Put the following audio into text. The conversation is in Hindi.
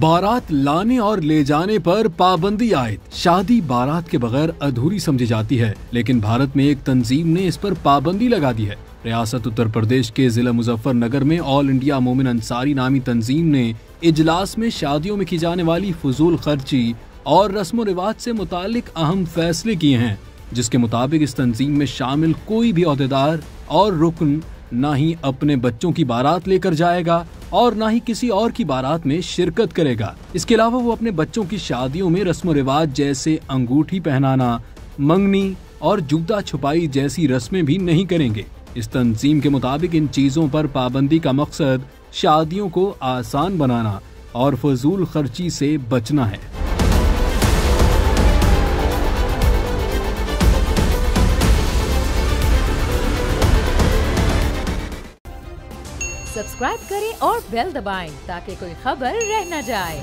बारात लाने और ले जाने पर पाबंदी आयद। शादी बारात के बगैर अधूरी समझी जाती है, लेकिन भारत में एक तंजीम ने इस पर पाबंदी लगा दी है। रियासत उत्तर प्रदेश के जिला मुजफ्फरनगर में ऑल इंडिया मोमिन अंसारी नामी तंजीम ने इजलास में शादियों में की जाने वाली फजूल खर्ची और रस्म रिवाज से मुतालिक अहम फैसले किए हैं, जिसके मुताबिक इस तंजीम में शामिल कोई भी ओहदेदार और रुकन न ही अपने बच्चों की बारात लेकर जाएगा और न ही किसी और की बारात में शिरकत करेगा। इसके अलावा वो अपने बच्चों की शादियों में रस्म रिवाज जैसे अंगूठी पहनाना, मंगनी और जूता छुपाई जैसी रस्में भी नहीं करेंगे। इस तंजीम के मुताबिक इन चीजों पर पाबंदी का मकसद शादियों को आसान बनाना और फजूल खर्ची से बचना है। सब्सक्राइब करें और बेल दबाएं ताकि कोई खबर रह न जाए।